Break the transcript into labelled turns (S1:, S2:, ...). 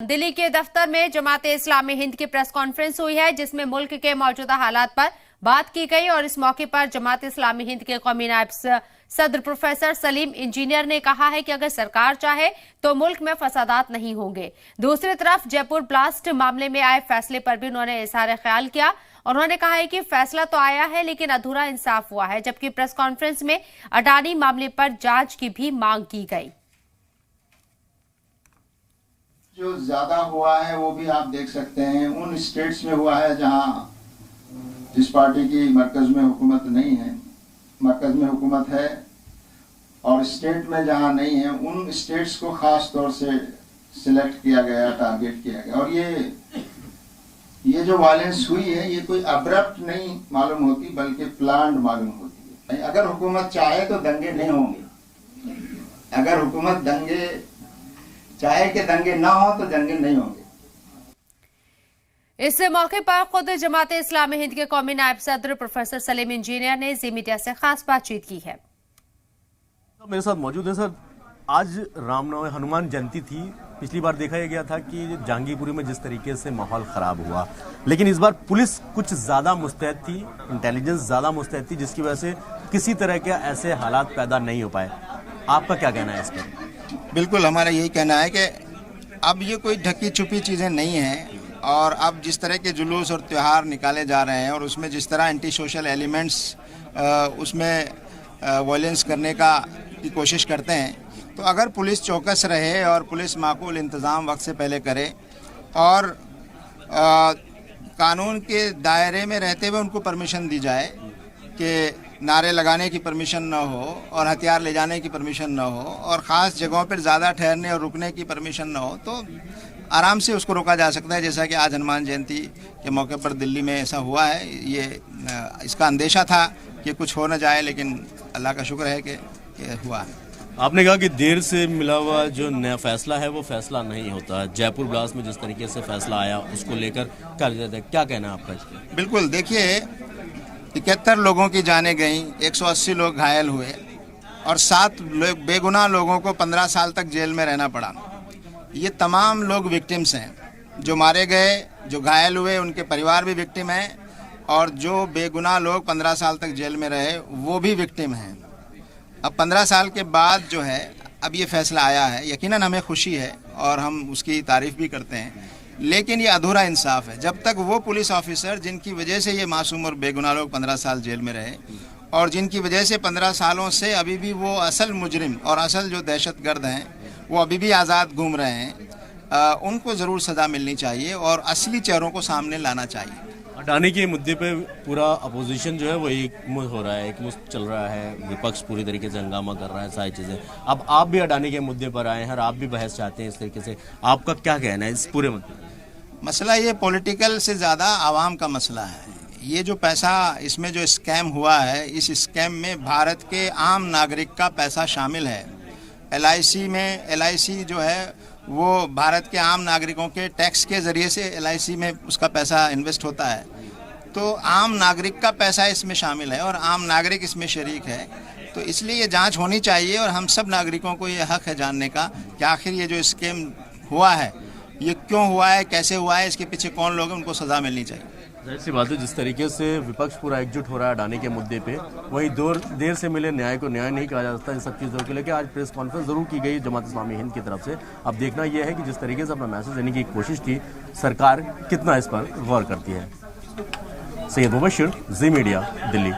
S1: दिल्ली के दफ्तर में जमाते इस्लामी हिंद की प्रेस कॉन्फ्रेंस हुई है, जिसमें मुल्क के मौजूदा हालात पर बात की गई और इस मौके पर जमात इस्लामी हिंद के कौमी नायब सदर प्रोफेसर सलीम इंजीनियर ने कहा है कि अगर सरकार चाहे तो मुल्क में फसादात नहीं होंगे। दूसरी तरफ जयपुर ब्लास्ट मामले में आए फैसले पर भी उन्होंने इज़हार ख्याल किया और उन्होंने कहा है कि फैसला तो आया है लेकिन अधूरा इंसाफ हुआ है। जबकि प्रेस कॉन्फ्रेंस में अडानी मामले पर जांच की भी मांग की गई।
S2: जो ज्यादा हुआ है वो भी आप देख सकते हैं उन स्टेट्स में हुआ है जहां जिस पार्टी की मरकज में हुकूमत नहीं है, मरकज में हुकूमत है और स्टेट में जहां नहीं है, उन स्टेट्स को खास तौर से सिलेक्ट किया गया, टारगेट किया गया। और ये जो वायलेंस हुई है ये कोई अब्रप्ट नहीं मालूम होती बल्कि प्लान्ड मालूम होती है। अगर हुकूमत चाहे तो दंगे नहीं होंगे, अगर हुकूमत चाहे कि दंगे ना हो तो दंगे नहीं होंगे।
S1: इस मौके पर खुद जमात इस्लामी हिंद के कौमी नायब सदर प्रोफेसर सलीम इंजीनियर ने जी मीडिया से खास बातचीत की है।
S3: मेरे साथ मौजूद है सर। आज रामनवमी हनुमान जयंती थी। पिछली बार देखा गया था कि जहांगीरपुरी में जिस तरीके से माहौल खराब हुआ, लेकिन इस बार पुलिस कुछ ज्यादा मुस्तैद थी, इंटेलिजेंस ज्यादा मुस्तैद थी, जिसकी वजह से किसी तरह के ऐसे हालात पैदा नहीं हो पाए। आपका क्या कहना है इस पर?
S2: बिल्कुल हमारा यही कहना है कि अब ये कोई ढकी छुपी चीज़ें नहीं हैं और अब जिस तरह के जुलूस और त्यौहार निकाले जा रहे हैं और उसमें जिस तरह एंटी सोशल एलिमेंट्स उसमें वायलेंस करने की कोशिश करते हैं, तो अगर पुलिस चौकस रहे और पुलिस माकूल इंतज़ाम वक्त से पहले करे और कानून के दायरे में रहते हुए उनको परमिशन दी जाए कि नारे लगाने की परमिशन न हो और हथियार ले जाने की परमिशन न हो और ख़ास जगहों पर ज़्यादा ठहरने और रुकने की परमिशन न हो, तो आराम से उसको रोका जा सकता है। जैसा कि आज हनुमान जयंती के मौके पर दिल्ली में ऐसा हुआ है। ये इसका अंदेशा था कि कुछ हो न जाए, लेकिन अल्लाह का शुक्र है कि हुआ है।
S3: आपने कहा कि देर से मिला हुआ जो नया फैसला है वो फैसला नहीं होता। जयपुर ब्लास्ट में जिस तरीके से फैसला आया उसको लेकर क्या कहना है आपका इस पर?
S2: बिल्कुल, देखिए 71 लोगों की जानें गई, 180 लोग घायल हुए और 7 बेगुनाह लोगों को 15 साल तक जेल में रहना पड़ा। ये तमाम लोग विक्टिम्स हैं। जो मारे गए, जो घायल हुए, उनके परिवार भी विक्टिम हैं और जो बेगुनाह लोग 15 साल तक जेल में रहे वो भी विक्टिम हैं। अब 15 साल के बाद जो है अब ये फैसला आया है, यकीनन हमें खुशी है और हम उसकी तारीफ़ भी करते हैं, लेकिन ये अधूरा इंसाफ है। जब तक वो पुलिस ऑफिसर जिनकी वजह से ये मासूम और बेगुनाह लोग 15 साल जेल में रहे और जिनकी वजह से 15 सालों से अभी भी वो असल मुजरिम और असल जो दहशतगर्द हैं वो अभी भी आज़ाद घूम रहे हैं, उनको ज़रूर सज़ा मिलनी चाहिए और असली चेहरों को सामने लाना चाहिए।
S3: अडानी के मुद्दे पे पूरा अपोजिशन जो है वो एक मुश्त हो रहा है, एक मुश्त चल रहा है, विपक्ष पूरी तरीके से हंगामा कर रहा है, सारी चीज़ें। अब आप भी अडानी के मुद्दे पर आए हैं और आप भी बहस चाहते हैं इस तरीके से, आपका क्या कहना है इस पूरे मुद्दे?
S2: मसला ये पॉलिटिकल से ज़्यादा आवाम का मसला है। ये जो पैसा इसमें जो स्कैम हुआ है, इस स्कैम में भारत के आम नागरिक का पैसा शामिल है। LIC जो है वो भारत के आम नागरिकों के टैक्स के ज़रिए से LIC में उसका पैसा इन्वेस्ट होता है, तो आम नागरिक का पैसा इसमें शामिल है और आम नागरिक इसमें शरीक है। तो इसलिए ये जांच होनी चाहिए और हम सब नागरिकों को ये हक है जानने का कि आखिर ये जो स्कैम हुआ है ये क्यों हुआ है, कैसे हुआ है, इसके पीछे कौन लोग हैं, उनको सज़ा मिलनी चाहिए।
S3: जाहिर सी बात है, जिस तरीके से विपक्ष पूरा एकजुट हो रहा है अडानी के मुद्दे पे, वही देर से मिले न्याय को न्याय नहीं कहा जा सकता। इन सब चीज़ों के लेकर आज प्रेस कॉन्फ्रेंस जरूर की गई जमात इस्लामी हिंद की तरफ से। अब देखना यह है कि जिस तरीके से अपना मैसेज देने की कोशिश की, सरकार कितना इस पर गौर करती है। सैयद मुबशिर, जी मीडिया, दिल्ली।